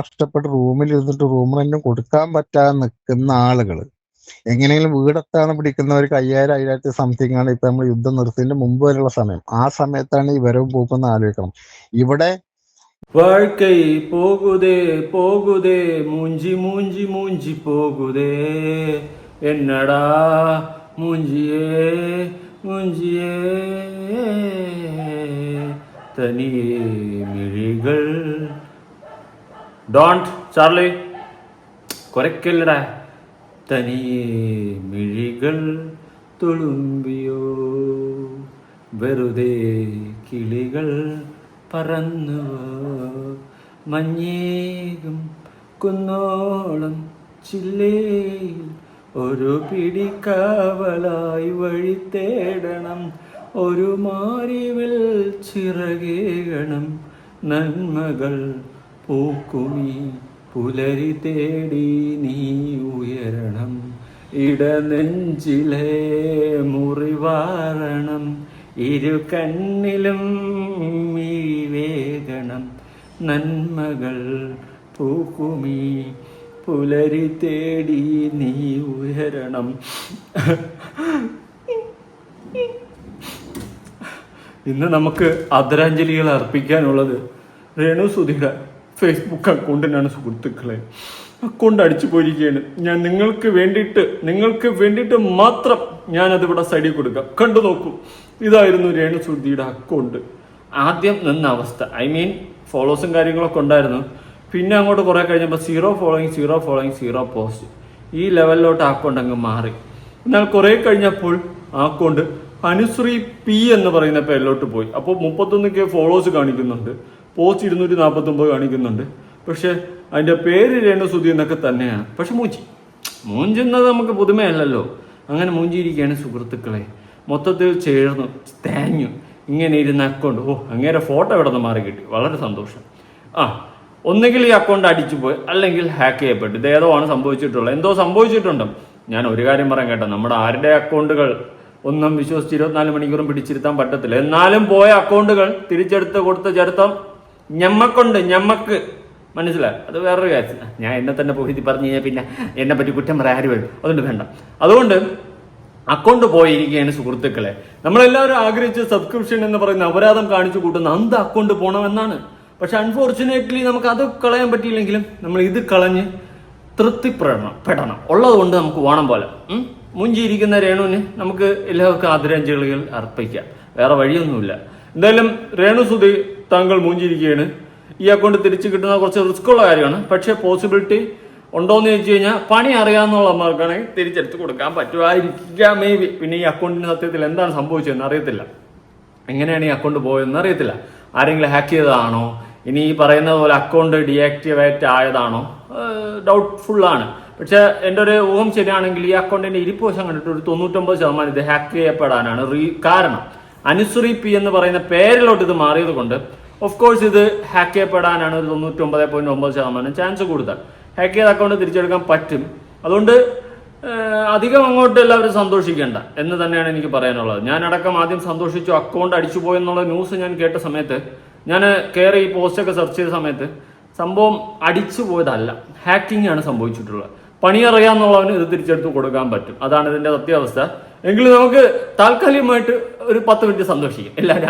നഷ്ടപ്പെട്ട് റൂമിൽ ഇരുന്നിട്ട് റൂം റെന്റ് കൊടുക്കാൻ പറ്റാതെ നിൽക്കുന്ന ആളുകൾ എങ്ങനെയെങ്കിലും വീടെത്താന്ന് പിടിക്കുന്നവർക്ക് 5000 സംതിങ് ആണ് ഇപ്പൊ നമ്മൾ യുദ്ധം നിർത്തിയതിന്റെ മുമ്പ് വരെയുള്ള സമയം. ആ സമയത്താണ് ഈ വരവും പോക്കെന്ന് ആലോചിക്കണം. ഇവിടെ வாழ்க்கை போகுதே போகுதே மூஞ்சி மூஞ்சி மூஞ்சி போகுதே என்னடா மூஞ்சியே மூஞ்சியே தனியே മിഴികൾ ഡോണ്ട് ചാർലി കുരക്കില്ലടാ തനിയെ മിഴികൾ തുളുമ്പിയോ വെറുതെ കിളികൾ പറന്നുവോ മഞ്ഞേകും കുന്നോളം ചില്ലയിൽ ഒരു പിടിക്കാവലായി വഴി തേടണം ഒരു മാരിവിൽ ചിറകേകണം നന്മകൾ പൂക്കുമീ പുലരി തേടി നീ ഉയരണം ഇടനെഞ്ചിലെ മുറിവാരണം ഇരു കണ്ണിലും മിഴിവേകണം നന്മകൾ പൂക്കുമീ പുലരി തേടി നീ ഉയരണം. ഇന്ന് നമുക്ക് ആദരാഞ്ജലികൾ അർപ്പിക്കാനുള്ളത് രേണു സുധിയുടെ ഫേസ്ബുക്ക് അക്കൗണ്ടിനാണ് സുഹൃത്തുക്കളെ. അക്കൗണ്ട് അടിച്ചു പോയിരിക്കുകയാണ്. ഞാൻ നിങ്ങൾക്ക് വേണ്ടിയിട്ട് മാത്രം ഞാനതിവിടെ സൈഡിൽ കൊടുക്കാം. കണ്ടു നോക്കൂ, ഇതായിരുന്നു രേണു സുധിയുടെ അക്കൗണ്ട്. ആദ്യം നിന്ന അവസ്ഥ, ഫോളോസും കാര്യങ്ങളൊക്കെ ഉണ്ടായിരുന്നു. പിന്നെ അങ്ങോട്ട് കുറെ കഴിഞ്ഞപ്പോൾ 0 ഫോളോയിങ് 0 പോസ്റ്റ്, ഈ ലെവലിലോട്ട് ആ അക്കൗണ്ട് അങ്ങ് മാറി. എന്നാൽ കുറെ കഴിഞ്ഞപ്പോൾ ആ അക്കൗണ്ട് അനുശ്രീ പി എന്ന് പറയുന്ന പേരിലോട്ട് പോയി. അപ്പോൾ 31K ഫോളോസ് കാണിക്കുന്നുണ്ട്, പോസ്റ്റ് 249 കാണിക്കുന്നുണ്ട്. പക്ഷെ അതിൻ്റെ പേര് രേണു സുധി എന്നൊക്കെ തന്നെയാണ്. പക്ഷെ മൂഞ്ചുന്നത് നമുക്ക് പുതുമയല്ലല്ലോ. അങ്ങനെ മൂഞ്ചിയിരിക്കുകയാണ് സുഹൃത്തുക്കളെ. മൊത്തത്തിൽ ചേർന്നു തേഞ്ഞു ഇങ്ങനെ ഇരുന്ന അക്കൗണ്ട്. അങ്ങേരെ ഫോട്ടോ ഇവിടെ നിന്ന് മാറി കിട്ടി, വളരെ സന്തോഷം. ഒന്നുകിൽ ഈ അക്കൗണ്ട് അടിച്ചു പോയി, അല്ലെങ്കിൽ ഹാക്ക് ചെയ്യപ്പെട്ടു. ഇത് ഏതോ ആണ് സംഭവിച്ചിട്ടുള്ളത്. എന്തോ സംഭവിച്ചിട്ടുണ്ട്. ഞാൻ ഒരു കാര്യം പറയാൻ കേട്ടോ, നമ്മുടെ ആരുടെ അക്കൗണ്ടുകൾ ഒന്നും വിശ്വസിച്ച് 24 മണിക്കൂറും പിടിച്ചിരുത്താൻ പറ്റത്തില്ല. എന്നാലും പോയ അക്കൗണ്ടുകൾ തിരിച്ചെടുത്ത് കൊടുത്ത ചരിത്രം ഞമ്മക്ക് മനസ്സിലായി. അത് വേറൊരു കാര്യം. ഞാൻ എന്നെ തന്നെ പോയി പറഞ്ഞു കഴിഞ്ഞാൽ പിന്നെ എന്നെ പറ്റി കുറ്റം പറയാൻ ആര് വരും? അതുകൊണ്ട് വേണ്ട. അതുകൊണ്ട് അക്കൗണ്ട് പോയിരിക്കുകയാണ് സുഹൃത്തുക്കളെ. നമ്മളെല്ലാവരും ആഗ്രഹിച്ച സബ്സ്ക്രിപ്ഷൻ എന്ന് പറയുന്ന അപരാധം കാണിച്ചു കൂട്ടുന്ന അന്ത അക്കൗണ്ട് പോകണമെന്നാണ്. പക്ഷെ അൺഫോർച്ചുനേറ്റ്ലി നമുക്ക് അത് കളയാൻ പറ്റിയില്ലെങ്കിലും നമ്മൾ ഇത് കളഞ്ഞ് തൃപ്തിപ്പെടണം. ഉള്ളത് കൊണ്ട് നമുക്ക് ഓണം പോലെ മുഞ്ചിയിരിക്കുന്ന രേണുവിന് നമുക്ക് എല്ലാവർക്കും ആദരാഞ്ജലികൾ അർപ്പിക്കാം. വേറെ വഴിയൊന്നുമില്ല. എന്തായാലും രേണു സുധി താങ്കൾ മൂഞ്ചിരിക്കുകയാണ്. ഈ അക്കൗണ്ട് തിരിച്ചു കിട്ടുന്ന കുറച്ച് റിസ്ക് ഉള്ള കാര്യമാണ്. പക്ഷേ പോസിബിലിറ്റി ഉണ്ടോയെന്ന് ചോദിച്ചു കഴിഞ്ഞാൽ പണി അറിയാവുന്നവന്മാർക്കാണെങ്കിൽ തിരിച്ചെടുത്ത് കൊടുക്കാൻ പറ്റുമായിരിക്കാം മേ ബി. പിന്നെ ഈ അക്കൗണ്ടിന് സത്യത്തിൽ എന്താണ് സംഭവിച്ചതെന്ന് അറിയത്തില്ല. എങ്ങനെയാണ് ഈ അക്കൗണ്ട് പോയതെന്ന് അറിയത്തില്ല. ആരെങ്കിലും ഹാക്ക് ചെയ്തതാണോ, ഇനി ഈ പറയുന്നത് പോലെ അക്കൗണ്ട് ഡീആക്ടിവേറ്റ് ആയതാണോ, ഡൗട്ട്ഫുള്ളാണ്. പക്ഷെ എൻ്റെ ഒരു ഊഹം ശരിയാണെങ്കിൽ ഈ അക്കൗണ്ടിന്റെ ഇരിപ്പ് വശം കണ്ടിട്ട് ഒരു 99% ഇത് ഹാക്ക് ചെയ്യപ്പെടാനാണ് കാരണം. അനുശ്രീ പി എന്ന് പറയുന്ന പേരിലോട്ട് ഇത് മാറിയത് കൊണ്ട് ഓഫ് കോഴ്സ് ഇത് ഹാക്ക് ചെയ്യപ്പെടാനാണ് ഒരു 99.9% ചാൻസ് കൂടുതൽ. ഹാക്ക് ചെയ്ത അക്കൗണ്ട് തിരിച്ചെടുക്കാൻ പറ്റും. അതുകൊണ്ട് അധികം അങ്ങോട്ട് എല്ലാവരും സന്തോഷിക്കേണ്ട എന്ന് തന്നെയാണ് എനിക്ക് പറയാനുള്ളത്. ഞാനടക്കം ആദ്യം സന്തോഷിച്ചു. അക്കൗണ്ട് അടിച്ചു പോയെന്നുള്ള ന്യൂസ് ഞാൻ കേട്ട സമയത്ത്, ഞാൻ കയറി ഈ പോസ്റ്റൊക്കെ സെർച്ച് ചെയ്ത സമയത്ത് സംഭവം അടിച്ചു പോയതല്ല, ഹാക്കിംഗ് ആണ് സംഭവിച്ചിട്ടുള്ളത്. പണി അറിയാന്നുള്ളവന് ഇത് തിരിച്ചെടുത്ത് കൊടുക്കാൻ പറ്റും. അതാണ് ഇതിന്റെ സത്യാവസ്ഥ. എങ്കിലും നമുക്ക് താൽക്കാലികമായിട്ട് ഒരു 10 മിനിറ്റ് സന്തോഷിക്കും. എല്ലാവരും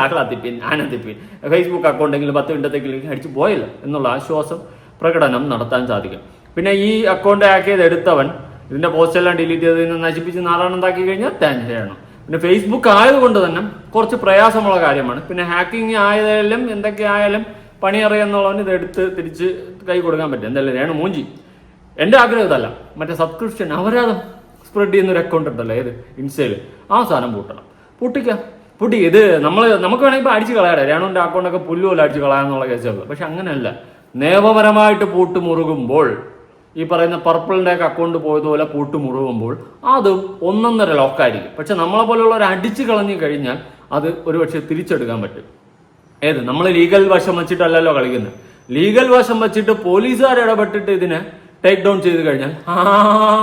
ആനന്ദിപ്പിൻ ഫേസ്ബുക്ക് അക്കൗണ്ടെങ്കിലും 10 മിനിറ്റത്തേക്ക് അടിച്ചു പോയില്ല എന്നുള്ള ആശ്വാസം പ്രകടനം നടത്താൻ സാധിക്കും. പിന്നെ ഈ അക്കൗണ്ട് ഹാക്ക് ചെയ്ത് എടുത്തവൻ ഇതിന്റെ പോസ്റ്റെല്ലാം ഡിലീറ്റ് ചെയ്ത് നശിപ്പിച്ച് നാറാണെന്നാക്കി കഴിഞ്ഞാൽ ചെയ്യണം. പിന്നെ ഫേസ്ബുക്ക് ആയതുകൊണ്ട് തന്നെ കുറച്ച് പ്രയാസമുള്ള കാര്യമാണ്. പിന്നെ ഹാക്കിംഗ് ആയതായാലും എന്തൊക്കെ ആയാലും പണി അറിയാന്നുള്ളവന് ഇത് എടുത്ത് തിരിച്ച് കൈ കൊടുക്കാൻ പറ്റും. എന്തായാലും രേണു മൂഞ്ചി. എൻ്റെ ആഗ്രഹം ഇതല്ല, മറ്റേ സബ്സ്ക്രിപ്ഷൻ അപരാധം സ്പ്രെഡ് ചെയ്യുന്നൊരു അക്കൗണ്ട് ഉണ്ടല്ലോ, ഏത് ഇൻസ്റ്റയിൽ, ആ സാധനം പൂട്ടി ഇത് നമുക്ക് വേണമെങ്കിൽ ഇപ്പോൾ അടിച്ച് കളയാടെ. രേണുവിൻ്റെ അക്കൗണ്ടൊക്കെ പുല്ലുപോലെ അടിച്ച് കളയാന്നുള്ള കേസുകൾ. പക്ഷെ അങ്ങനെയല്ല, നിയമപരമായിട്ട് പൂട്ടുമുറുകുമ്പോൾ ഈ പറയുന്ന പർപ്പിളിൻ്റെ ഒക്കെ അക്കൗണ്ട് പോയതുപോലെ പൂട്ടുമുറുകുമ്പോൾ അത് 1.5 ലോക്കായിരിക്കും. പക്ഷെ നമ്മളെ പോലെയുള്ളവർ അടിച്ചു കളഞ്ഞു കഴിഞ്ഞാൽ അത് ഒരുപക്ഷെ തിരിച്ചെടുക്കാൻ പറ്റും. നമ്മൾ ലീഗൽ വശം വെച്ചിട്ടല്ലല്ലോ കളിക്കുന്നത്. ലീഗൽ വശം വെച്ചിട്ട് പോലീസുകാർ ഇടപെട്ടിട്ട് ഇതിനെ ടേക്ക് ഡൗൺ ചെയ്ത് കഴിഞ്ഞാൽ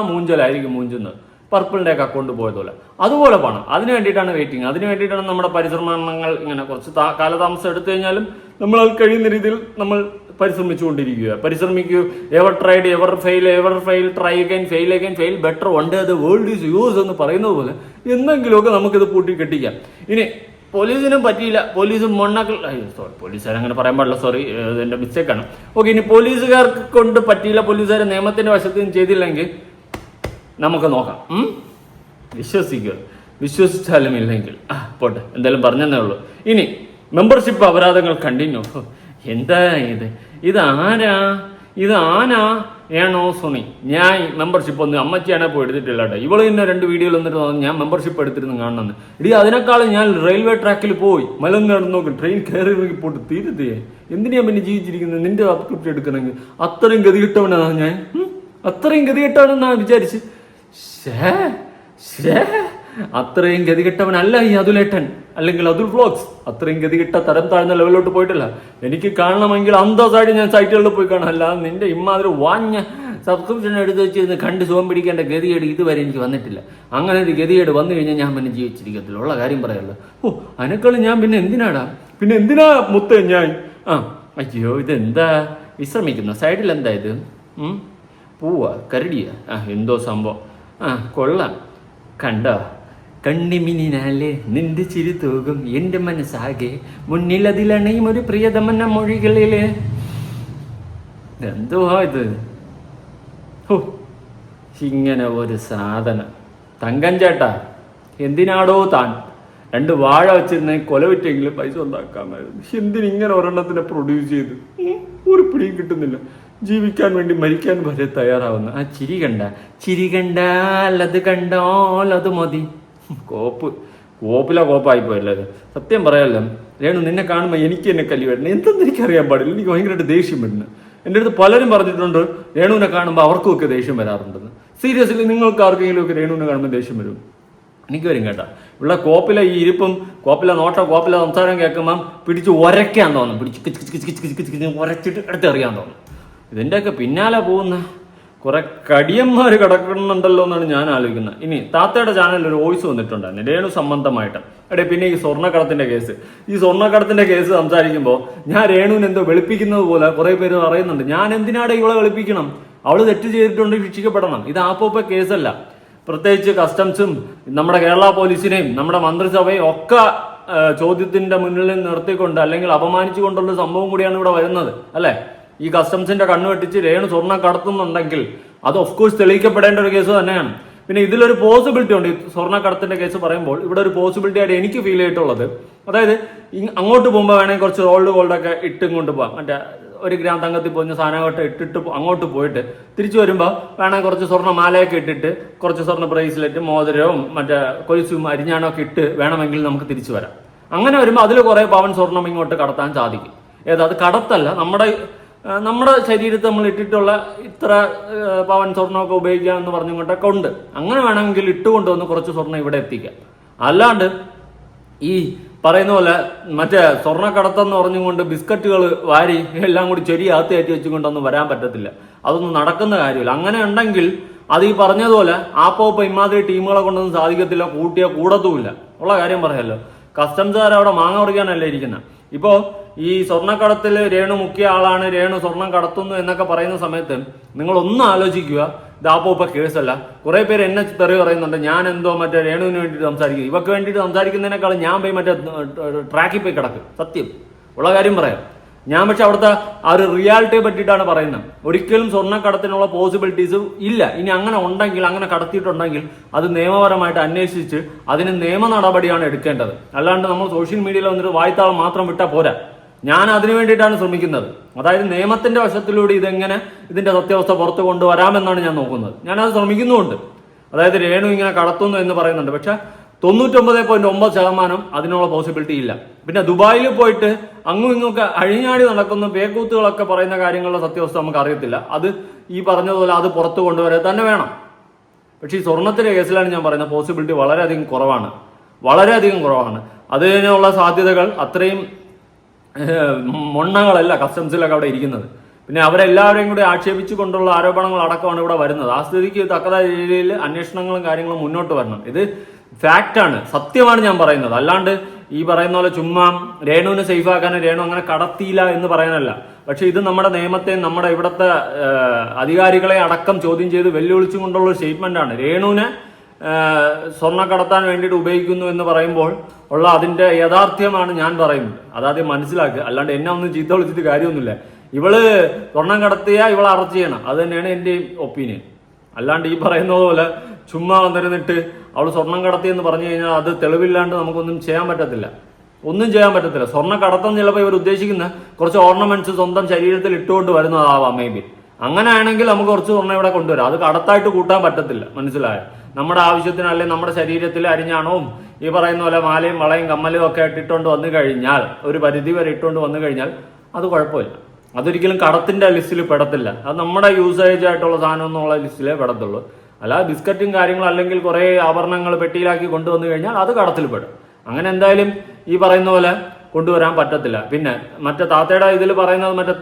മൂഞ്ചലായിരിക്കും മൂഞ്ചുന്നത്. പർപ്പിളിൻ്റെ ഒക്കെ അക്കൗണ്ട് പോയതുപോലെ അതുപോലെ പണം. അതിന് വേണ്ടിയിട്ടാണ് വെയിറ്റിംഗ്. അതിന് വേണ്ടിയിട്ടാണ് നമ്മുടെ പരിശ്രമങ്ങൾ. ഇങ്ങനെ കുറച്ച് കാലതാമസം എടുത്തു കഴിഞ്ഞാലും നമ്മളാൽ കഴിയുന്ന രീതിയിൽ നമ്മൾ പരിശ്രമിക്കൂ. Ever tried ever fail, try again, fail better, one day the world is yours എന്ന് പറയുന്നത് പോലെ എന്തെങ്കിലുമൊക്കെ നമുക്കിത് പൂട്ടി കെട്ടിക്കാം. ഇനി പോലീസിനും പറ്റിയില്ല, പോലീസ് പോലീസുകാർ അങ്ങനെ പറയാൻ പാടില്ല, സോറി, എന്റെ മിസ്റ്റേക്കാണ്. ഓക്കെ, ഇനി പോലീസുകാർക്ക് കൊണ്ട് പറ്റിയില്ല, പോലീസുകാർ നിയമത്തിന്റെ വശത്തും ചെയ്തില്ലെങ്കിൽ നമുക്ക് നോക്കാം. വിശ്വസിച്ചാലും ഇല്ലെങ്കിൽ പോട്ടെ, എന്തായാലും പറഞ്ഞതേ ഉള്ളൂ. ഇനി മെമ്പർഷിപ്പ് അപരാധങ്ങൾ കണ്ടിന്യൂ. എന്താ ഇത് ആനാ ഏണോ സുണി? ഞാൻ മെമ്പർഷിപ്പ് ഒന്നും അമ്മച്ചിയാണെ പോയി എടുത്തിട്ടില്ല കേട്ടോ. ഇവള് തന്നെ 2 വീഡിയോയിൽ വന്നിട്ട് ഞാൻ മെമ്പർഷിപ്പ് എടുത്തിരുന്നു കാണുന്നത്. അതിനേക്കാളും ഞാൻ റെയിൽവേ ട്രാക്കിൽ പോയി മലന്ന് നോക്കും, ട്രെയിൻ കയറി പോയിട്ട് തീരുത്തേ. എന്തിനാ പിന്നെ ജീവിച്ചിരിക്കുന്നത്? നിന്റെ സബ്സ്ക്രിപ്ഷൻ എടുക്കണമെങ്കിൽ അത്രയും ഗതികെട്ടവനാണ് ഞാൻ, അത്രയും ഗതികെട്ടവനെന്നാ വിചാരിച്ച്. അത്രയും ഗതികെട്ടവനല്ല ഈ അതുലേട്ടൻ, അല്ലെങ്കിൽ അതുൽ വ്ലോഗ്സ്. അത്രയും ഗതികെട്ട തരം താഴ്ന്ന ലെവലിലോട്ട് പോയിട്ടില്ല. എനിക്ക് കാണണമെങ്കിൽ അന്തസ്സായിട്ട് ഞാൻ സൈറ്റുകളിൽ പോയി കാണാം. അല്ലാതെ നിന്റെ ഇമ്മാതിരി വാഞ്ഞ സബ്സ്ക്രിപ്ഷൻ എടുത്ത് വെച്ചിരുന്ന് കണ്ട് സുഖം പിടിക്കേണ്ട ഗതികേട് ഇതുവരെ എനിക്ക് വന്നിട്ടില്ല. അങ്ങനെ ഒരു ഗതികേട് വന്നു കഴിഞ്ഞാൽ ഞാൻ പിന്നെ ജീവിച്ചിരിക്കത്തില്ല, ഉള്ള കാര്യം പറയല്ലോ. അതിനേക്കാളും ഞാൻ പിന്നെ എന്തിനാ മുത്തേ ഞാൻ അയ്യോ ഇതെന്താ വിശ്രമിക്കുന്ന സൈഡിൽ എന്താ ഇത്? പൂവാ കരടിയാ? എന്തോ സംഭവം. കൊള്ളാം. കണ്ടോ? കണ്ണിമിനാലെ നിന്റെ ചിരി തൂകും എന്റെ മനസ്സാകെ, മുന്നിൽ അതിലണയും ഒരു പ്രിയതമന്ന മൊഴികളില്. എന്തുവാ ഇത്? ഇങ്ങനെ ഒരു സാധനം. തങ്കം ചേട്ടാ, എന്തിനാടോ താൻ 2 വാഴ വെച്ചിരുന്ന കൊല വിറ്റെങ്കിലും പൈസ ഉണ്ടാക്കാമായിരുന്നു. എന്തിനിങ്ങനെ ഒരെണ്ണത്തിനെ പ്രൊഡ്യൂസ് ചെയ്ത് ഒരു പിടിയും കിട്ടുന്നില്ല. ജീവിക്കാൻ വേണ്ടി മരിക്കാൻ വരെ തയ്യാറാവുന്ന ആ ചിരി കണ്ടാൽ അത് കണ്ടാൽ അത് മതി. കോപ്പായി പോയല്ലേ അത്. സത്യം പറയാമല്ലോ രേണു, നിന്നെ കാണുമ്പോൾ എനിക്ക് എന്നെ കല്ലി വരുന്നത് എന്തെന്ന് എനിക്കറിയാൻ പാടില്ല. എനിക്ക് ഭയങ്കരമായിട്ട് ദേഷ്യം വരുന്നത്. എൻ്റെ അടുത്ത് പലരും പറഞ്ഞിട്ടുണ്ട് രേണുവിനെ കാണുമ്പോൾ അവർക്കുമൊക്കെ ദേഷ്യം വരാറുണ്ടെന്ന്. സീരിയസ്ലി നിങ്ങൾക്ക് ആർക്കെങ്കിലും ഒക്കെ രേണുവിനെ കാണുമ്പോൾ ദേഷ്യം വരും? എനിക്ക് വരും കേട്ടാ. ഇവിടെ കോപ്പിലെ ഈ ഇരിപ്പും കോപ്പിലെ നോട്ടം കോപ്പിലെ സംസാരം കേൾക്കുമ്പം പിടിച്ച് ഉരയ്ക്കാൻ തോന്നും. പിടിച്ച് ഉരച്ചിട്ട് എടുത്തെറിയാൻ തോന്നും. ഇതിൻ്റെയൊക്കെ പിന്നാലെ പോകുന്ന കുറെ കടിയന്മാർ കിടക്കുന്നുണ്ടല്ലോ എന്നാണ് ഞാൻ ആലോചിക്കുന്നത്. ഇനി താത്തയുടെ ചാനലിൽ ഒരു വോയിസ് വന്നിട്ടുണ്ടായിരുന്നു രേണു സംബന്ധമായിട്ട്. പിന്നെ ഈ സ്വർണ്ണക്കടത്തിന്റെ കേസ് സംസാരിക്കുമ്പോൾ ഞാൻ രേണുവിന് എന്തോ വെളുപ്പിക്കുന്നത് പോലെ കുറെ പേര് പറയുന്നുണ്ട്. ഞാൻ എന്തിനാടെ ഇവളെ വെളുപ്പിക്കണം? അവള് തെറ്റ് ചെയ്തിട്ടുണ്ടെങ്കിൽ ശിക്ഷിക്കപ്പെടണം. ഇത് ആപ്പോപ്പ കേസല്ല. പ്രത്യേകിച്ച് കസ്റ്റംസും നമ്മുടെ കേരള പോലീസിനെയും നമ്മുടെ മന്ത്രിസഭയും ഒക്കെ ചോദ്യത്തിന്റെ മുന്നിൽ നിർത്തിക്കൊണ്ട് അല്ലെങ്കിൽ അപമാനിച്ചുകൊണ്ടുള്ള സംഭവം കൂടിയാണ് ഇവിടെ വരുന്നത്, അല്ലെ? ഈ കസ്റ്റംസിന്റെ കണ്ണു വെട്ടിച്ച് രേണു സ്വർണ്ണം കടത്തുന്നുണ്ടെങ്കിൽ അത് ഓഫ് കോഴ്സ് തെളിയിക്കപ്പെടേണ്ട ഒരു കേസ് തന്നെയാണ്. പിന്നെ ഇതിലൊരു പോസിബിലിറ്റി ഉണ്ട്. ഈ സ്വർണ്ണക്കടത്തിന്റെ കേസ് പറയുമ്പോൾ ഇവിടെ ഒരു പോസിബിലിറ്റി ആയിട്ട് എനിക്ക് ഫീൽ ചെയ്തിട്ടുള്ളത്, അതായത് അങ്ങോട്ട് പോകുമ്പോൾ വേണമെങ്കിൽ കുറച്ച് ഗോൾഡൊക്കെ ഇട്ടും കൊണ്ട് പോകാം. മറ്റേ 1 ഗ്രാം തങ്കത്തിൽ പൊഞ്ഞ സാധനമൊക്കെ ഇട്ടിട്ട് അങ്ങോട്ട് പോയിട്ട് തിരിച്ചു വരുമ്പോൾ വേണമെങ്കിൽ കുറച്ച് സ്വർണ്ണ മാലയൊക്കെ ഇട്ടിട്ട് കുറച്ച് സ്വർണ്ണ ബ്രേസ്ലെറ്റും മോതിരവും മറ്റേ കൊലുസും അരിഞ്ഞാണൊക്കെ ഇട്ട് വേണമെങ്കിൽ നമുക്ക് തിരിച്ചു വരാം. അങ്ങനെ വരുമ്പോൾ അതിൽ കുറെ പവൻ സ്വർണം ഇങ്ങോട്ട് കടത്താൻ സാധിക്കും. അത് കടത്തല്ല, നമ്മുടെ ശരീരത്തിൽ നമ്മൾ ഇട്ടിട്ടുള്ള ഇത്ര പവൻ സ്വർണ്ണമൊക്കെ ഉപയോഗിക്കാം എന്ന് പറഞ്ഞുകൊണ്ടൊക്കെ ഉണ്ട്. അങ്ങനെ വേണമെങ്കിൽ ഇട്ടുകൊണ്ടുവന്ന് കുറച്ച് സ്വർണ്ണം ഇവിടെ എത്തിക്കാം. അല്ലാണ്ട് ഈ പറയുന്ന പോലെ മറ്റേ സ്വർണ്ണക്കടത്തെന്ന് പറഞ്ഞുകൊണ്ട് ബിസ്ക്കറ്റുകൾ വാരി എല്ലാം കൂടി ചെരിയാത്തി കയറ്റി വെച്ചുകൊണ്ടൊന്നും വരാൻ പറ്റത്തില്ല. അതൊന്നും നടക്കുന്ന കാര്യമില്ല. അങ്ങനെ ഉണ്ടെങ്കിൽ അത് ഈ പറഞ്ഞതുപോലെ ആപ്പോപ്പം ഇമാതിരി ടീമുകളെ കൊണ്ടൊന്നും സാധിക്കത്തില്ല, കൂട്ടിയാൽ കൂടത്തുമില്ല. ഉള്ള കാര്യം പറയാമല്ലോ. കസ്റ്റംസുകാർ അവിടെ മാങ്ങ പറിക്കാനല്ലേ ഇരിക്കുന്നത്. ഇപ്പോൾ ഈ സ്വർണ്ണക്കടത്തിൽ രേണു മുഖ്യ ആളാണ്, രേണു സ്വർണം കടത്തുന്നു എന്നൊക്കെ പറയുന്ന സമയത്ത് നിങ്ങൾ ഒന്ന് ആലോചിക്കുക, ഇതാപ്പോ കേസല്ല. കുറെ പേര് എന്നെ തെറി പറയുന്നുണ്ട്, ഞാൻ എന്തോ മറ്റേ രേണുവിന് വേണ്ടിയിട്ട് സംസാരിക്കും. ഇവർക്ക് വേണ്ടിയിട്ട് സംസാരിക്കുന്നതിനേക്കാളും ഞാൻ പോയി മറ്റേ ട്രാക്കിൽ പോയി കിടക്കും. സത്യം ഉള്ള കാര്യം പറയാം. ഞാൻ പക്ഷെ അവിടുത്തെ ആ ഒരു റിയാലിറ്റിയെ പറ്റിയിട്ടാണ് പറയുന്നത്. ഒരിക്കലും സ്വർണ്ണക്കടത്തിനുള്ള പോസിബിലിറ്റീസ് ഇല്ല. ഇനി അങ്ങനെ ഉണ്ടെങ്കിൽ, അങ്ങനെ കടത്തിയിട്ടുണ്ടെങ്കിൽ അത് നിയമപരമായിട്ട് അന്വേഷിച്ച് അതിന് നിയമ നടപടിയാണ് എടുക്കേണ്ടത്. അല്ലാണ്ട് നമ്മൾ സോഷ്യൽ മീഡിയയിൽ വന്നിട്ട് വായ്ത്താളം മാത്രം വിട്ടാൽ പോരാ. ഞാൻ അതിനു വേണ്ടിയിട്ടാണ് ശ്രമിക്കുന്നത്. അതായത് നിയമത്തിന്റെ വശത്തിലൂടെ ഇതെങ്ങനെ ഇതിന്റെ സത്യാവസ്ഥ പുറത്തു കൊണ്ടുവരാമെന്നാണ് ഞാൻ നോക്കുന്നത്. ഞാനത് ശ്രമിക്കുന്നുമുണ്ട്. അതായത് രേണു ഇങ്ങനെ കടത്തുന്നു എന്ന് പറയുന്നുണ്ട്, പക്ഷെ 99.9% അതിനുള്ള പോസിബിലിറ്റി ഇല്ല. പിന്നെ ദുബായിൽ പോയിട്ട് അങ്ങും ഇങ്ങൊക്കെ അഴിഞ്ഞാടി നടക്കുന്ന പേക്കൂത്തുകളൊക്കെ പറയുന്ന കാര്യങ്ങളുടെ സത്യാവസ്ഥ നമുക്ക് അറിയത്തില്ല. അത് ഈ പറഞ്ഞതുപോലെ അത് പുറത്തു കൊണ്ടുവരാൻ തന്നെ വേണം. പക്ഷേ ഈ സ്വർണത്തിന്റെ കേസിലാണ് ഞാൻ പറയുന്നത്, പോസിബിലിറ്റി വളരെയധികം കുറവാണ്. അതിനുള്ള സാധ്യതകൾ അത്രയും മൊണ്ണങ്ങളല്ല കസ്റ്റംസിലൊക്കെ അവിടെ ഇരിക്കുന്നത്. പിന്നെ അവരെല്ലാവരെയും കൂടി ആക്ഷേപിച്ചു കൊണ്ടുള്ള ആരോപണങ്ങൾ അടക്കമാണ് ഇവിടെ വരുന്നത്. ആ സ്ഥിതിക്ക് തക്കതായ രീതിയിൽ അന്വേഷണങ്ങളും കാര്യങ്ങളും മുന്നോട്ട് വരണം. ഇത് ഫാക്റ്റാണ്, സത്യമാണ് ഞാൻ പറയുന്നത്. അല്ലാണ്ട് ഈ പറയുന്ന പോലെ ചുമ്മാ രേണുവിനെ സേഫ് ആക്കാനും രേണു അങ്ങനെ കടത്തിയില്ല എന്ന് പറയാനല്ല. പക്ഷെ ഇത് നമ്മുടെ നിയമത്തെ, നമ്മുടെ ഇവിടുത്തെ അധികാരികളെ അടക്കം ചോദ്യം ചെയ്ത് വെല്ലുവിളിച്ചും കൊണ്ടുള്ള ഒരു സ്റ്റേറ്റ്മെന്റ് ആണ്. രേണുവിനെ സ്വർണ്ണ കടത്താൻ വേണ്ടിയിട്ട് ഉപയോഗിക്കുന്നു എന്ന് പറയുമ്പോൾ ഉള്ള അതിന്റെ യാഥാർത്ഥ്യമാണ് ഞാൻ പറയുന്നത്. അതാദ്യം മനസ്സിലാക്കുക. അല്ലാണ്ട് എന്നെ ഒന്നും ചീത്ത വിളിച്ചിട്ട് കാര്യമൊന്നുമില്ല. ഇവള് സ്വർണം കടത്തിയാ ഇവളെ അറസ്റ്റ് ചെയ്യണം, അത് തന്നെയാണ് എൻ്റെ ഒപ്പീനിയൻ. അല്ലാണ്ട് ഈ പറയുന്നത് പോലെ ചുമ്മാ വന്നിരുന്നിട്ട് അവൾ സ്വർണം കടത്തി എന്ന് പറഞ്ഞു കഴിഞ്ഞാൽ അത് തെളിവില്ലാണ്ട് നമുക്കൊന്നും ചെയ്യാൻ പറ്റത്തില്ല. ഒന്നും ചെയ്യാൻ പറ്റത്തില്ല. സ്വർണ്ണ കടത്തം ചിലപ്പോൾ ഇവർ ഉദ്ദേശിക്കുന്ന കുറച്ച് ഓർണമെന്റ്സ് സ്വന്തം ശരീരത്തിൽ ഇട്ടുകൊണ്ട് വരുന്നതാവാം മേ ബി. അങ്ങനെ ആണെങ്കിൽ നമുക്ക് കുറച്ച് സ്വർണ്ണം ഇവിടെ കൊണ്ടുവരാം. അത് കടത്തായിട്ട് കൂട്ടാൻ പറ്റത്തില്ല, മനസ്സിലായോ? നമ്മുടെ ആവശ്യത്തിന് അല്ലെങ്കിൽ നമ്മുടെ ശരീരത്തിൽ അരിഞ്ഞാണവും ഈ പറയുന്ന പോലെ മാലയും വളയും കമ്മലും ഒക്കെ ഇട്ടുകൊണ്ട് വന്നു കഴിഞ്ഞാൽ, ഒരു പരിധി വരെ ഇട്ടുകൊണ്ട് വന്നു കഴിഞ്ഞാൽ അത് കുഴപ്പമില്ല. അതൊരിക്കലും കടത്തിന്റെ ലിസ്റ്റിൽ പെടത്തില്ല. അത് നമ്മുടെ യൂസേജ് ആയിട്ടുള്ള സാധനം എന്നുള്ള ലിസ്റ്റിലേ പെടത്തുള്ളൂ. അല്ലാതെ ബിസ്ക്കറ്റും കാര്യങ്ങളും അല്ലെങ്കിൽ കുറെ ആഭരണങ്ങൾ പെട്ടിയിലാക്കി കൊണ്ടുവന്നു കഴിഞ്ഞാൽ അത് കടത്തിൽ പെടും. അങ്ങനെ എന്തായാലും ഈ പറയുന്ന പോലെ കൊണ്ടുവരാൻ പറ്റത്തില്ല. പിന്നെ മറ്റേ താത്തയുടെ ഇതിൽ പറയുന്നത് മറ്റേ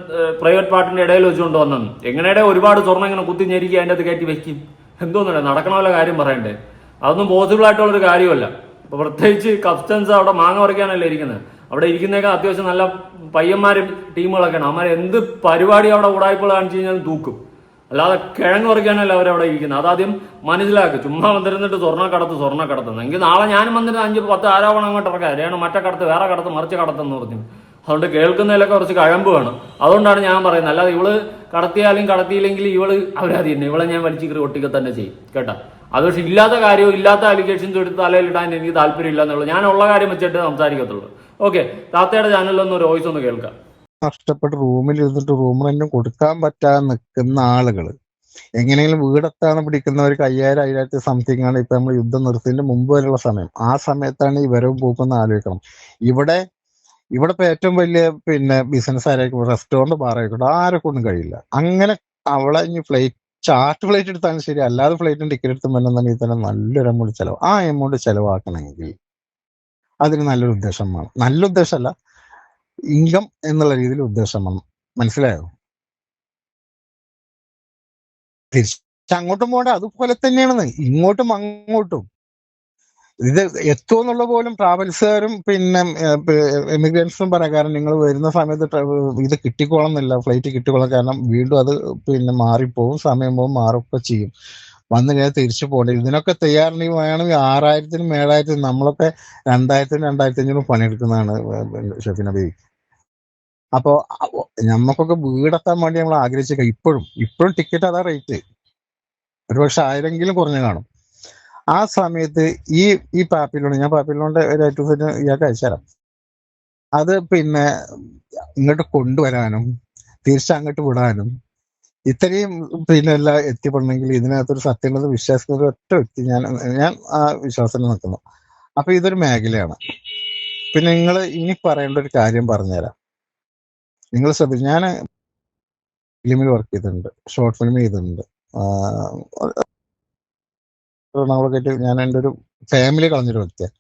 പ്രൈവറ്റ് പാർട്ടിന്റെ ഇടയിൽ വെച്ചുകൊണ്ട് വന്നെന്ന്. എങ്ങനെയുടെ ഒരുപാട് സ്വർണ്ണം ഇങ്ങനെ കുത്തി ഞെരിക്കുക അതിൻ്റെ അത് കയറ്റി വെക്കും. എന്തോന്നല്ല, നടക്കണ പോലെ കാര്യം പറയണ്ടേ? അതൊന്നും പോസിബിൾ ആയിട്ടുള്ളൊരു കാര്യമല്ല. ഇപ്പൊ പ്രത്യേകിച്ച് കസ്റ്റംസ് അവിടെ മാങ്ങ പറിക്കാനല്ലേ ഇരിക്കുന്നത്. അവിടെ ഇരിക്കുന്നേക്കാൾ അത്യാവശ്യം നല്ല പയ്യന്മാരും ടീമുകളൊക്കെയാണ്. അവന്മാർ എന്ത് പരിപാടി അവിടെ ഉടായ്പകൾ കാണിച്ചു കഴിഞ്ഞാലും തൂക്കും. അല്ലാതെ കിഴങ്ങ് പറിക്കാനല്ല അവരവിടെ ഇരിക്കുന്നത്. അതാദ്യം മനസ്സിലാക്കുക. ചുമ്മാ വന്നിരുന്നിട്ട് സ്വർണ്ണ കടത്തുന്നത്. എങ്കിൽ നാളെ ഞാനും വന്നിട്ട് 5-10 ആരോപണം അങ്ങോട്ട് ഇറക്കാം. രേണു മറ്റേ കടത്ത്, വേറെ കടത്ത്, മറിച്ച് കടത്തെന്ന് പറഞ്ഞു. അതുകൊണ്ട് കേൾക്കുന്നതിലൊക്കെ കുറച്ച് കഴമ്പ് വേണം. അതുകൊണ്ടാണ് ഞാൻ പറയുന്നത്. അല്ലാതെ ഇവള് കടത്തിയാലും കടത്തിയില്ലെങ്കിൽ അവരത് തന്നെ ഇവളെ ഞാൻ വലിച്ചു ഒട്ടിക്കെ തന്നെ ചെയ്യും കേട്ടാ. അത് പക്ഷെ ഇല്ലാത്ത കാര്യവും ഇല്ലാത്ത അലിഗേഷൻസ് എടുത്ത് തലയിലിടാൻ എനിക്ക് താല്പര്യമില്ല എന്നുള്ളത് ഞാൻ ഉള്ള കാര്യം വെച്ചിട്ട് സംസാരിക്കത്തുള്ളൂ. ഓക്കെ, താത്തയുടെ ചാനലിലൊന്ന് ഒരു വോയിസ് ഒന്ന് കേൾക്കാം. നഷ്ടപ്പെട്ട് റൂമിൽ ഇരുന്നിട്ട് റൂം റെന്റും കൊടുക്കാൻ പറ്റാതെ നിൽക്കുന്ന ആളുകൾ എങ്ങനെയെങ്കിലും വീടെത്താന്ന് പിടിക്കുന്നവർക്ക് 5000-1000 സംതിങ് ആണ് ഇപ്പൊ നമ്മൾ യുദ്ധം നിർത്തിയതിന്റെ മുമ്പ് വരെയുള്ള സമയം. ആ സമയത്താണ് ഈ വരവും പോക്കുന്ന ആലോചിക്കണം. ഇവിടെ ഇപ്പൊ ഏറ്റവും വലിയ ബിസിനസ് ആരായിരിക്കും? റെസ്റ്റോറന്റ്, ബാർ ആയിക്കോട്ടെ, ആരെ കൊണ്ടും കഴിയില്ല. അങ്ങനെ അവളെ ഇനി ചാർട്ട് ഫ്ലൈറ്റ് എടുത്താലും ശരി, അല്ലാതെ ഫ്ലൈറ്റിന് ടിക്കറ്റ് എടുത്ത് വന്നെന്നുണ്ടെങ്കിൽ തന്നെ നല്ലൊരു എമൗണ്ട് ചെലവ്. ആ എമൗണ്ട് ചെലവാക്കണമെങ്കിൽ അതിന് നല്ലൊരു ഉദ്ദേശം വേണം. നല്ല ഉദ്ദേശമല്ല, ഇൻകം എന്നുള്ള രീതിയിൽ ഉദ്ദേശം വേണം. മനസ്സിലായോ? തിരിച്ചങ്ങോട്ടും പോകണ്ട, അതുപോലെ തന്നെയാണെന്ന് ഇങ്ങോട്ടും അങ്ങോട്ടും. ഇത് എത്തുമെന്നുള്ള പോലും ട്രാവൽസുകാരും എമിഗ്രൻസും പറയാം. കാരണം നിങ്ങൾ വരുന്ന സമയത്ത് ഇത് കിട്ടിക്കോളം എന്നില്ല, ഫ്ലൈറ്റ് കിട്ടിക്കോളാം. കാരണം വീണ്ടും അത് മാറിപ്പോവും, സമയം പോകും, മാറൊക്കെ ചെയ്യും. വന്നു കഴിഞ്ഞാൽ തിരിച്ചു പോകേണ്ടി. ഇതിനൊക്കെ തയ്യാറുണ്ടെങ്കിൽ വേണമെങ്കിൽ 6000-നും 7000-നും, നമ്മളൊക്കെ 2000-നും 2500-നും പണിയെടുക്കുന്നതാണ് ഷെഫിന ബേബി. അപ്പോ നമുക്കൊക്കെ വീടെത്താൻ വേണ്ടി നമ്മൾ ആഗ്രഹിച്ചേക്കാം. ഇപ്പോഴും ടിക്കറ്റ് അതാ റേറ്റ്. ഒരുപക്ഷെ 1000-എങ്കിലും കുറഞ്ഞു കാണും. ആ സമയത്ത് ഈ പാപ്പിലോണ്ട്, ഞാൻ പാപ്പിലോണ്ട് ഒരു ഐറ്റം ഇയാൾക്ക് അയച്ചുതരാം. അത് ഇങ്ങോട്ട് കൊണ്ടുവരാനും തിരിച്ചങ്ങോട്ട് വിടാനും ഇത്രയും എല്ലാം എത്തിപ്പെടണമെങ്കിൽ ഇതിനകത്തൊരു സത്യമുള്ളത് വിശ്വാസിക്കുന്ന ഒറ്റ വ്യക്തി ഞാൻ ആ വിശ്വാസത്തിൽ നിൽക്കുന്നു. അപ്പൊ ഇതൊരു മേഖലയാണ്. പിന്നെ നിങ്ങൾ ഇനി പറയേണ്ട ഒരു കാര്യം പറഞ്ഞുതരാം. നിങ്ങൾ ശ്രദ്ധിച്ചു, ഞാൻ ഫിലിമിൽ വർക്ക് ചെയ്തിട്ടുണ്ട്, ഷോർട്ട് ഫിലിം ചെയ്തിട്ടുണ്ട്. ഞാൻ എൻ്റെ ഒരു ഫാമിലി കളഞ്ഞൊരു വ്യക്തിയാണ്.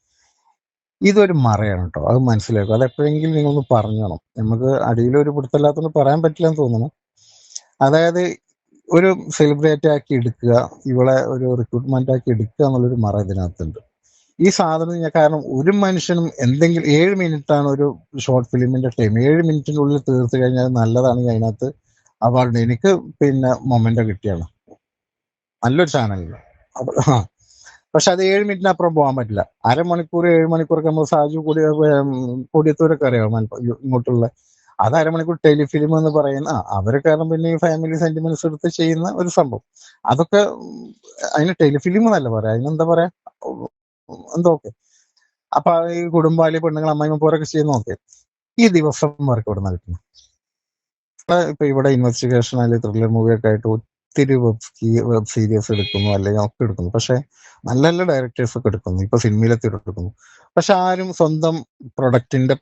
ഇതൊരു മറയാണ് കേട്ടോ, അത് മനസ്സിലാക്കും. അത് എപ്പോഴെങ്കിലും നിങ്ങളൊന്ന് പറഞ്ഞണം. നമുക്ക് അടിയിലൊരു പിടുത്തല്ലാത്തൊന്ന് പറയാൻ പറ്റില്ല എന്ന് തോന്നുന്നു. അതായത് ഒരു സെലിബ്രേറ്റ് ആക്കി എടുക്കുക, ഇവളെ ഒരു റിക്രൂട്ട്മെന്റ് ആക്കി എടുക്കുക എന്നുള്ളൊരു മറ ഇതിനകത്തുണ്ട്. ഈ സാധനം കാരണം ഒരു മനുഷ്യനും എന്തെങ്കിലും 7 മിനിറ്റാണ് ഒരു ഷോർട്ട് ഫിലിമിന്റെ ടൈം. 7 മിനിറ്റിനുള്ളിൽ തീർത്ത് കഴിഞ്ഞാൽ നല്ലതാണെങ്കിൽ അതിനകത്ത് അവാർഡ്. എനിക്ക് മൊമെന്റോ കിട്ടിയാണ് നല്ലൊരു ചാനലിൽ. പക്ഷെ അത് 7 മിനിറ്റിനപ്പുറം പോകാൻ പറ്റില്ല. 7 മണിക്കൂറൊക്കെ നമ്മൾ സാജു കൊടിയത്തൂരൊക്കെ അറിയാം ഇങ്ങോട്ടുള്ള. അത് 1/2 മണിക്കൂർ ടെലിഫിലിം എന്ന് പറയുന്ന അവരെ കാരണം പിന്നെ ഈ ഫാമിലി സെന്റിമെന്റ്സ് എടുത്ത് ചെയ്യുന്ന ഒരു സംഭവം. അതൊക്കെ അതിന് ടെലിഫിലിം എന്നല്ല പറയാ, അതിനെന്താ പറയാ, ഓക്കെ. അപ്പൊ ഈ കുടുംബാലി പെണ്ണുങ്ങൾ അമ്മായിമ്മ പോരൊക്കെ ചെയ്യുന്നോക്കെ ഈ ദിവസം വർക്ക് ഇവിടെ നിന്ന് കിട്ടുന്നു. ഇപ്പൊ ഇവിടെ ഇൻവെസ്റ്റിഗേഷൻ അല്ലെങ്കിൽ ത്രില്ലർ മൂവിയൊക്കെ ആയിട്ട് ഒത്തിരി വെബ് സീരീസ് എടുക്കുന്നു, അല്ലെങ്കിൽ ഒക്കെ എടുക്കുന്നു. പക്ഷെ നല്ല നല്ല ഡയറക്ടേഴ്സ് ഒക്കെ എടുക്കുന്നു, ഇപ്പൊ സിനിമയിലെത്തി എടുക്കുന്നു. പക്ഷെ ആരും സ്വന്തം പ്രൊഡക്റ്റിന്റെ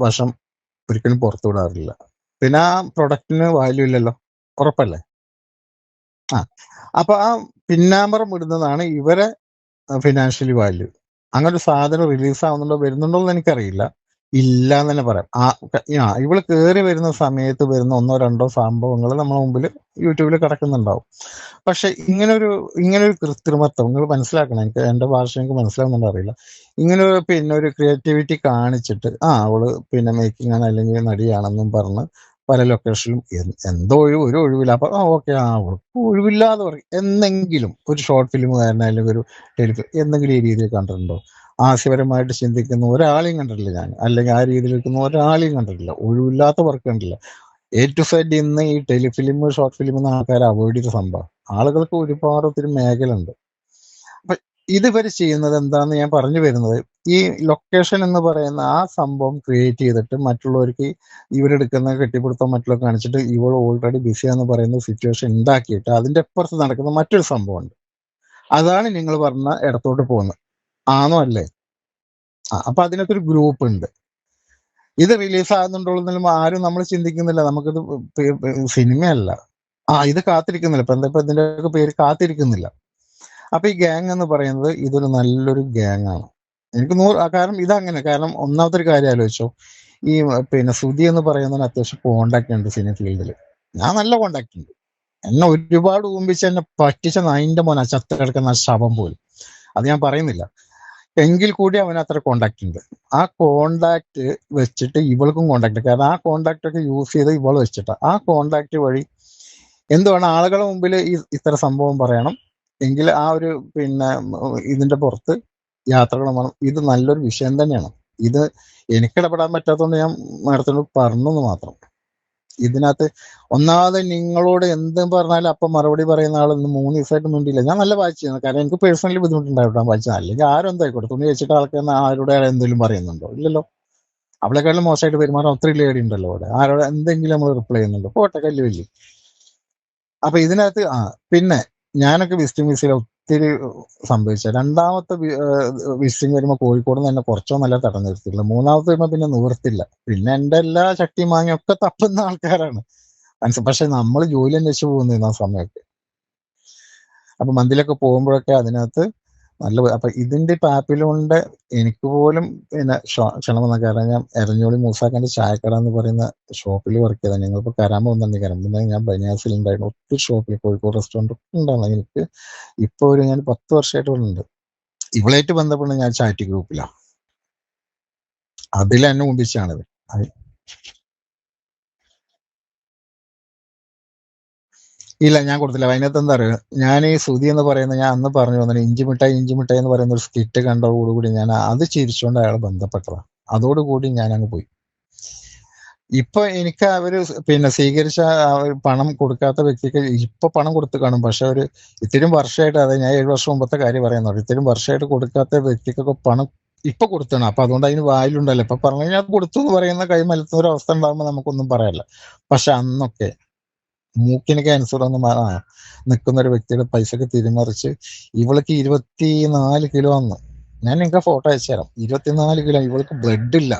വശം ഒരിക്കലും പുറത്തു വിടാറില്ല. പിന്നെ ആ പ്രൊഡക്റ്റിന് വാല്യൂ ഇല്ലല്ലോ, ഉറപ്പല്ലേ? അപ്പൊ ആ പിന്നാമ്പറം ഇടുന്നതാണ് ഇവരെ ഫിനാൻഷ്യലി വാല്യൂ. അങ്ങനെ ഒരു സാധനം റിലീസ് ആവുന്നുണ്ടോ വരുന്നുണ്ടോ എന്ന് എനിക്കറിയില്ല. ഇല്ല എന്ന് തന്നെ പറയാം. ഇവള് കേറി വരുന്ന സമയത്ത് വരുന്ന ഒന്നോ രണ്ടോ സംഭവങ്ങൾ നമ്മളെ മുമ്പിൽ യൂട്യൂബിൽ കിടക്കുന്നുണ്ടാവും. പക്ഷെ ഇങ്ങനൊരു കൃത്രിമത്വം നിങ്ങൾ മനസ്സിലാക്കണം. എന്റെ ഭാഷ എനിക്ക് മനസ്സിലാവുന്നുണ്ടോ അറിയില്ല. ഇങ്ങനെ ഒരു ക്രിയേറ്റിവിറ്റി കാണിച്ചിട്ട് അവള് മേക്കിംഗ് ആണ് അല്ലെങ്കിൽ നടിയാണെന്നും പറഞ്ഞ് പല ലൊക്കേഷനിലും എന്തോ ഒരു ഒഴിവില്ല. അപ്പൊ ഓക്കെ, അവൾക്ക് ഒഴിവില്ലാതെ പറയും. എന്നെങ്കിലും ഒരു ഷോർട്ട് ഫിലിം കാരണം അല്ലെങ്കിൽ ഒരു ടെലിഫിലിം എന്തെങ്കിലും ഈ രീതിയിൽ കണ്ടിട്ടുണ്ടോ? ഹാസ്യപരമായിട്ട് ചിന്തിക്കുന്ന ഒരാളെയും കണ്ടിട്ടില്ല ഞാൻ. അല്ലെങ്കിൽ ആ രീതിയിൽ നിൽക്കുന്ന ഒരാളെയും കണ്ടിട്ടില്ല. ഒഴിവില്ലാത്ത വർക്ക് കണ്ടില്ല. എ ടു സെഡ് ഇന്ന് ഈ ടെലിഫിലിം ഷോർട്ട് ഫിലിം എന്ന ആൾക്കാർ അവോയ്ഡ് ചെയ്ത സംഭവം. ആളുകൾക്ക് ഒരുപാട് ഒത്തിരി മേഖല ഉണ്ട്. അപ്പൊ ഇതുവരെ ചെയ്യുന്നത് എന്താന്ന് ഞാൻ പറഞ്ഞു വരുന്നത്, ഈ ലൊക്കേഷൻ എന്ന് പറയുന്ന ആ സംഭവം ക്രിയേറ്റ് ചെയ്തിട്ട് മറ്റുള്ളവർക്ക് ഇവരെടുക്കുന്ന കെട്ടിപ്പിടുത്തം മറ്റുള്ളവർ കാണിച്ചിട്ട് ഇവൾ ഓൾറെഡി ബിസിയാന്ന് പറയുന്ന സിറ്റുവേഷൻ ഉണ്ടാക്കിയിട്ട് അതിന്റെ അപ്പുറത്ത് നടക്കുന്ന മറ്റൊരു സംഭവമുണ്ട്. അതാണ് നിങ്ങൾ പറഞ്ഞ ഇടത്തോട്ട് പോകുന്നത്. ആണോ അല്ലേ? അപ്പൊ അതിനകത്ത് ഒരു ഗ്രൂപ്പ് ഉണ്ട്. ഇത് റിലീസ് ആകുന്നുണ്ടോന്നും ആരും നമ്മൾ ചിന്തിക്കുന്നില്ല. നമുക്കിത് സിനിമയല്ല. ഇത് കാത്തിരിക്കുന്നില്ല. ഇപ്പൊ ഇതിന്റെ പേര് കാത്തിരിക്കുന്നില്ല. അപ്പൊ ഈ ഗ്യാങ് എന്ന് പറയുന്നത് ഇതൊരു നല്ലൊരു ഗ്യാങ് ആണ്. എനിക്ക് കാരണം ഇതങ്ങനെ. കാരണം ഒന്നാമത്തെ ഒരു കാര്യം ആലോചിച്ചോ, ഈ സുധി എന്ന് പറയുന്നതിന് അത്യാവശ്യം കോണ്ടാക്ട് ഉണ്ട് സിനിമ ഫീൽഡിൽ. ഞാൻ നല്ല കോണ്ടാക്ട് ഉണ്ട്. എന്നെ ഒരുപാട് ഊമ്പിച്ച് എന്നെ പറ്റിച്ച നായിന്റെ മോന ചത്ത് കിടക്കുന്ന ശവം പോലും. അത് ഞാൻ പറയുന്നില്ല. എങ്കിൽ കൂടി അവന് അത്ര കോണ്ടാക്ട് ഉണ്ട്. ആ കോണ്ടാക്ട് വെച്ചിട്ട് ഇവൾക്കും കോണ്ടാക്ട്, കാരണം ആ കോണ്ടാക്ട് ഒക്കെ യൂസ് ചെയ്ത് ഇവൾ വെച്ചിട്ട് ആ കോണ്ടാക്ട് വഴി എന്തുവാണ് ആളുകളുടെ മുമ്പിൽ ഇത്ര സംഭവം പറയണം എങ്കിൽ ആ ഒരു ഇതിന്റെ പുറത്ത് യാത്രകൾ വേണം. ഇത് നല്ലൊരു വിഷയം തന്നെയാണ്. ഇത് എനിക്കിടപെടാൻ പറ്റാത്തതുകൊണ്ട് ഞാൻ മാഡത്തിനോട് പറഞ്ഞു മാത്രം. ഇതിനകത്ത് ഒന്നാമത് നിങ്ങളോട് എന്തും പറഞ്ഞാലും അപ്പം മറുപടി പറയുന്ന ആളൊന്നും 3 ദിവസമായിട്ട് മിണ്ടിയില്ല. ഞാൻ നല്ല വായിച്ചിരുന്നു. കാരണം എനിക്ക് പേഴ്സണലി ബുദ്ധിമുട്ടുണ്ടായിട്ടാണ് വായിച്ചത്. അല്ലെങ്കിൽ ആരും എന്തായിക്കോട്ടെ, തുണി വെച്ചിട്ട് ആൾക്ക് ആരോടെ എന്തെങ്കിലും പറയുന്നുണ്ടോ? ഇല്ലല്ലോ. അവളെക്കാളും മോശമായിട്ട് പെരുമാറാൻ ഒത്തിരി ലേഡി ഉണ്ടല്ലോ അവിടെ. ആരോടെ എന്തെങ്കിലും നമ്മൾ റിപ്ലൈ ചെയ്യുന്നുണ്ടോ? പോട്ടെ, കല്ല് വലിയ. അപ്പൊ ഇതിനകത്ത് പിന്നെ ഞാനൊക്കെ വിസിറ്റിംഗ് വിസയിൽ ഒത്തിരി സംഭവിച്ച. രണ്ടാമത്തെ വിസിറ്റിംഗ് വരുമ്പോൾ കോഴിക്കോട് തന്നെ കുറച്ചോ നല്ല തടം നിർത്തിയില്ല. മൂന്നാമത്തെ വരുമ്പോൾ പിന്നെ നിവർത്തില്ല. പിന്നെ എന്റെ എല്ലാ ചട്ടിയും മാങ്ങയൊക്കെ തപ്പുന്ന ആൾക്കാരാണ്. പക്ഷെ നമ്മൾ ജോലി അന്വേഷിച്ച് പോകുന്ന ആ സമയമൊക്കെ. അപ്പൊ മന്തിലൊക്കെ പോകുമ്പോഴൊക്കെ അതിനകത്ത് അപ്പൊ ഇതിന്റെ ആപ്പിലുണ്ട്. എനിക്ക് പോലും ക്ഷണം വന്ന കാരണം ഞാൻ എരഞ്ഞോളി മൂസാക്കാന്റെ ചായക്കട എന്ന് പറയുന്ന ഷോപ്പിൽ വർക്ക് ചെയ്താൽ ഞങ്ങളിപ്പോ കരാമ വന്നിട്ടുണ്ട്. കരാമ്പ ഞാൻ ബനിയാസിൽ ഉണ്ടായിരുന്നു. ഒത്തിരി ഷോപ്പിൽ കോഴിക്കോട് റെസ്റ്റോറൻറ്റ് ഒക്കെ ഉണ്ടായിരുന്നു. എനിക്ക് ഇപ്പൊ ഞാൻ 10 വർഷമായിട്ട് ഇവിടെ ഉണ്ട്. ഇവളായിട്ട് ബന്ധപ്പെട്ട് ഞാൻ ചാറ്റ് ഗ്രൂപ്പിലാണ്. അതിൽ എന്നെ മുമ്പിച്ചാണിത്. ഇല്ല, ഞാൻ കൊടുത്തില്ല. അതിനകത്ത് എന്താ പറയുക, ഞാൻ ഈ സുധി എന്ന് പറയുന്ന ഞാൻ അന്ന് പറഞ്ഞു വന്നത് ഇഞ്ചി മിഠായി എന്ന് പറയുന്ന ഒരു സ്കിറ്റ് കണ്ടതോടുകൂടി ഞാൻ അത് ചിരിച്ചുകൊണ്ട് അയാളെ ബന്ധപ്പെട്ടതാണ്. അതോടുകൂടി ഞാൻ അങ്ങ് പോയി. ഇപ്പൊ എനിക്ക് അവര് സ്വീകരിച്ച പണം കൊടുക്കാത്ത വ്യക്തിക്ക് ഇപ്പൊ പണം കൊടുത്ത് കാണും. പക്ഷെ ഒരു ഇത്രയും വർഷമായിട്ട്, അതായത് ഞാൻ 7 വർഷം മുമ്പത്തെ കാര്യം പറയുന്നുള്ളൂ, ഇത്രയും വർഷമായിട്ട് കൊടുക്കാത്ത വ്യക്തിക്കൊക്കെ പണം ഇപ്പൊ കൊടുത്താണ്. അപ്പൊ അതുകൊണ്ട് അതിന് വായിലുണ്ടല്ലോ. ഇപ്പൊ പറഞ്ഞു കഴിഞ്ഞാൽ കൊടുത്തു എന്ന് പറയുന്ന കൈ മലത്തുന്ന ഒരു അവസ്ഥ ഉണ്ടാകുമ്പോൾ നമുക്കൊന്നും പറയാനില്ല. പക്ഷെ അന്നൊക്കെ മൂക്കിന് ക്യാൻസർ ഒന്നും നിൽക്കുന്ന ഒരു വ്യക്തിയുടെ പൈസക്ക് തിരിമറിച്ച് ഇവൾക്ക് 24 കിലോ അന്ന്. ഞാൻ നിങ്ങൾക്ക് ഫോട്ടോ അയച്ചു തരാം. 24 കിലോ. ഇവൾക്ക് ബ്ലഡ് ഇല്ല.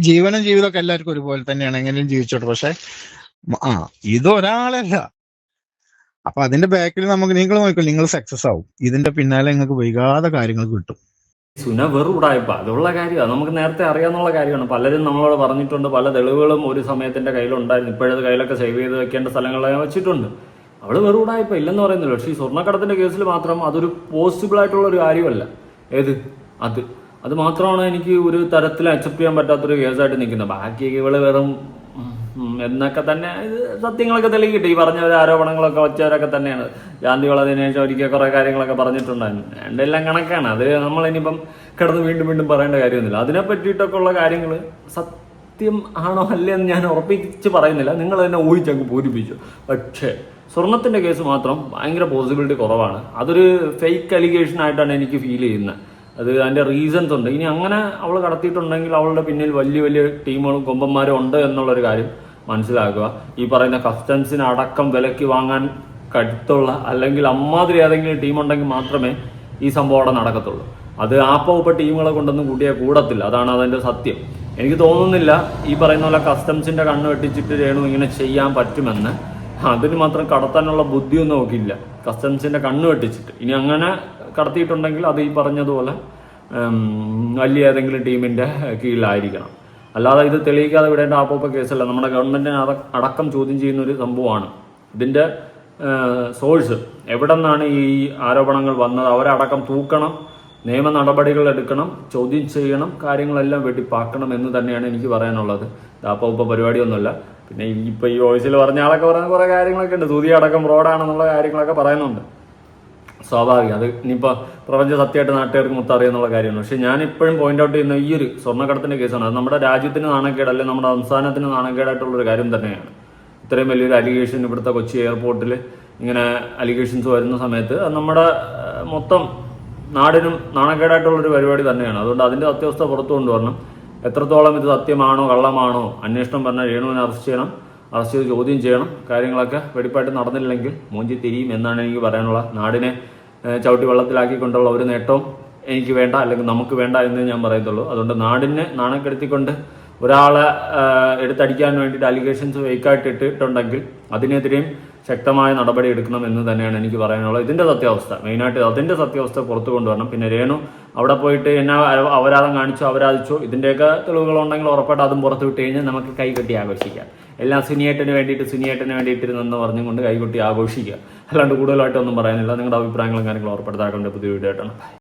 ജീവനും ജീവിതമൊക്കെ എല്ലാവർക്കും ഒരുപോലെ തന്നെയാണ്, എങ്ങനെയും ജീവിച്ചോട്ടെ. പക്ഷെ ഇതൊരാളല്ല. അപ്പൊ അതിന്റെ ബാക്കിൽ നിങ്ങൾ നോക്കിക്കോ, നിങ്ങൾ സക്സസ് ആവും. ഇതിന്റെ പിന്നാലെ നിങ്ങൾക്ക് വൈകാതെ കാര്യങ്ങൾ കിട്ടും. സുന വെറും ഉടായ്പ. അതുള്ള കാര്യമാണ്, നമുക്ക് നേരത്തെ അറിയാവുന്ന കാര്യമാണ്. പലരും നമ്മളോട് പറഞ്ഞിട്ടുണ്ട്. പല തെളിവുകളും ഒരു സമയത്തിന്റെ കയ്യിലുണ്ടായിരുന്നു. ഇപ്പോഴത് കയ്യിലൊക്കെ സേവ് ചെയ്ത് വെക്കേണ്ട സ്ഥലങ്ങളെ വെച്ചിട്ടുണ്ട്. അവള് വെറും ഉടായ്പ ഇല്ലെന്ന് പറയുന്നില്ല. പക്ഷേ ഈ സ്വർണ്ണക്കടത്തിന്റെ കേസിൽ മാത്രം അതൊരു പോസിബിൾ ആയിട്ടുള്ള ഒരു കാര്യമല്ല. അത് മാത്രമാണ് എനിക്ക് ഒരു തരത്തിൽ അക്സെപ്റ്റ് ചെയ്യാൻ പറ്റാത്തൊരു കേസായിട്ട് നിൽക്കുന്നത്. ബാക്കി ഇവള് വെറും എന്നൊക്കെ തന്നെ ഇത് സത്യങ്ങളൊക്കെ തെളിയിക്കട്ടെ. ഈ പറഞ്ഞ ആരോപണങ്ങളൊക്കെ വെച്ചവരൊക്കെ തന്നെയാണ്. ഗാന്ധികൾ അതിനുശേഷം ഒരിക്കൽ കുറെ കാര്യങ്ങളൊക്കെ പറഞ്ഞിട്ടുണ്ടായിരുന്നു. എൻ്റെ എല്ലാം കണക്കാണ്. അത് നമ്മളിനിയിപ്പം കിടന്ന് വീണ്ടും പറയേണ്ട കാര്യമൊന്നുമില്ല. അതിനെ പറ്റിയിട്ടൊക്കെ ഉള്ള കാര്യങ്ങൾ സത്യം ആണോ അല്ലേ എന്ന് ഞാൻ ഉറപ്പിച്ച് പറയുന്നില്ല. നിങ്ങൾ തന്നെ ഊഹിച്ചങ്ങ് പൂരിപ്പിച്ചു. പക്ഷേ സ്വർണത്തിന്റെ കേസ് മാത്രം ഭയങ്കര പോസിബിലിറ്റി കുറവാണ്. അതൊരു ഫേക്ക് അലിഗേഷൻ ആയിട്ടാണ് എനിക്ക് ഫീൽ ചെയ്യുന്നത്. അത് അതിൻ്റെ റീസൺസ് ഉണ്ട്. ഇനി അങ്ങനെ അവൾ കടത്തിയിട്ടുണ്ടെങ്കിൽ അവളുടെ പിന്നിൽ വലിയ ടീമുകളും കൊമ്പന്മാരും ഉണ്ട് എന്നുള്ളൊരു കാര്യം മനസ്സിലാക്കുക. ഈ പറയുന്ന കസ്റ്റംസിന് അടക്കം വിലയ്ക്ക് വാങ്ങാൻ കരുത്തുള്ള അല്ലെങ്കിൽ അമ്മാതിരി ഏതെങ്കിലും ടീമുണ്ടെങ്കിൽ മാത്രമേ ഈ സംഭവം അവിടെ നടക്കത്തുള്ളൂ. അത് ആപ്പ ടീമുകളെ കൊണ്ടൊന്നും കൂടത്തില്ല. അതാണ് അതിൻ്റെ സത്യം. എനിക്ക് തോന്നുന്നില്ല ഈ പറയുന്ന പോലെ കസ്റ്റംസിന്റെ കണ്ണ് വെട്ടിച്ചിട്ട് രേണു ഇങ്ങനെ ചെയ്യാൻ പറ്റുമെന്ന്. അതിന് മാത്രം കടത്താനുള്ള ബുദ്ധിയൊന്നും നോക്കിയില്ല, കസ്റ്റംസിന്റെ കണ്ണ് വെട്ടിച്ചിട്ട്. ഇനി അങ്ങനെ കടത്തിയിട്ടുണ്ടെങ്കിൽ അത് ഈ പറഞ്ഞതുപോലെ വലിയ ഏതെങ്കിലും ടീമിൻ്റെ കീഴിലായിരിക്കണം. അല്ലാതെ ഇത് തെളിയിക്കാതെ വിടേണ്ട ആപ്പോപ്പ കേസല്ല. നമ്മുടെ ഗവൺമെൻറ്റിനെ അടക്കം ചോദ്യം ചെയ്യുന്ന ഒരു സംഭവമാണ്. ഇതിൻ്റെ സോഴ്സ് എവിടെ നിന്നാണ് ഈ ആരോപണങ്ങൾ വന്നത് അവരടക്കം തൂക്കണം, നിയമ നടപടികൾ എടുക്കണം, ചോദ്യം ചെയ്യണം, കാര്യങ്ങളെല്ലാം വെട്ടിപ്പാക്കണം എന്ന് തന്നെയാണ് എനിക്ക് പറയാനുള്ളത്. ആപ്പോപ്പ പരിപാടിയൊന്നുമില്ല. പിന്നെ ഇപ്പോൾ ഈ വോയിസിൽ പറഞ്ഞ ആളൊക്കെ പറയുന്ന കുറേ കാര്യങ്ങളൊക്കെ ഉണ്ട്. സൂര്യ അടക്കം ഫ്രോഡാണെന്നുള്ള കാര്യങ്ങളൊക്കെ പറയുന്നുണ്ട്. സ്വാഭാവികം, അത് ഇനിയിപ്പോൾ പ്രപഞ്ച സത്യമായിട്ട് നാട്ടുകാർക്ക് മൊത്തം അറിയാന്നുള്ള കാര്യമാണ്. പക്ഷേ ഞാനിപ്പോഴും പോയിന്റ് ഔട്ട് ചെയ്യുന്ന ഈ ഒരു സ്വർണ്ണക്കടത്തിൻ്റെ കേസാണ്. അത് നമ്മുടെ രാജ്യത്തിന് നാണക്കേട്, അല്ലെങ്കിൽ നമ്മുടെ സംസ്ഥാനത്തിന് നാണക്കേടായിട്ടുള്ളൊരു കാര്യം തന്നെയാണ്. ഇത്രയും വലിയൊരു അലിഗേഷൻ ഇവിടുത്തെ കൊച്ചി എയർപോർട്ടിൽ ഇങ്ങനെ അലിഗേഷൻസ് വരുന്ന സമയത്ത് അത് നമ്മുടെ മൊത്തം നാടിനും നാണക്കേടായിട്ടുള്ളൊരു പരിപാടി തന്നെയാണ്. അതുകൊണ്ട് അതിൻ്റെ സത്യാവസ്ഥ പുറത്തു കൊണ്ടുവരണം. എത്രത്തോളം ഇത് സത്യമാണോ കള്ളമാണോ അന്വേഷണം പറഞ്ഞാൽ രേണുവിനെ അറസ്റ്റ് ചെയ്യണം, അറസ്റ്റ് ചെയ്ത് ചോദ്യം ചെയ്യണം. കാര്യങ്ങളൊക്കെ വെടിപ്പായിട്ട് നടന്നില്ലെങ്കിൽ മൂഞ്ചി തിരിയും എന്നാണ് എനിക്ക് പറയാനുള്ളത്. നാടിനെ ചവിട്ടി വെള്ളത്തിലാക്കിക്കൊണ്ടുള്ള ഒരു നേട്ടവും എനിക്ക് വേണ്ട, അല്ലെങ്കിൽ നമുക്ക് വേണ്ട എന്ന് ഞാൻ പറയത്തുള്ളൂ. അതുകൊണ്ട് നാടിനെ നാണക്കെടുത്തിക്കൊണ്ട് ഒരാളെ എടുത്തടിക്കാൻ വേണ്ടിയിട്ട് അലിഗേഷൻസ് ഫേക്കായിട്ട് ഇട്ടിട്ടുണ്ടെങ്കിൽ അതിനെതിരെയും ശക്തമായ നടപടി എടുക്കണം എന്ന് തന്നെയാണ് എനിക്ക് പറയാനുള്ളത്. ഇതിൻ്റെ സത്യാവസ്ഥ മെയിനായിട്ട് അതിൻ്റെ സത്യാവസ്ഥ പുറത്തു കൊണ്ടുവരണം. പിന്നെ രേണു അവിടെ പോയിട്ട് എന്നെ അപരാധം കാണിച്ചോ അപരാധിച്ചോ ഇതിൻ്റെയൊക്കെ തെളിവുകളുണ്ടെങ്കിൽ ഉറപ്പായിട്ട് അതും പുറത്ത് വിട്ട് കഴിഞ്ഞാൽ നമുക്ക് കൈകൊട്ടി ആഘോഷിക്കാം. എല്ലാം സുനിയേട്ടന് വേണ്ടിയിട്ടിരുന്നെന്ന് പറഞ്ഞുകൊണ്ട് കൈകൊട്ടി ആഘോഷിക്കുക. അല്ലാണ്ട് കൂടുതലായിട്ടൊന്നും പറയാനില്ല. നിങ്ങളുടെ അഭിപ്രായങ്ങളും കാര്യങ്ങളും ഉറപ്പെടുത്താക്കേണ്ട പുതിയ വീഡിയോ ആയിട്ടാണ്.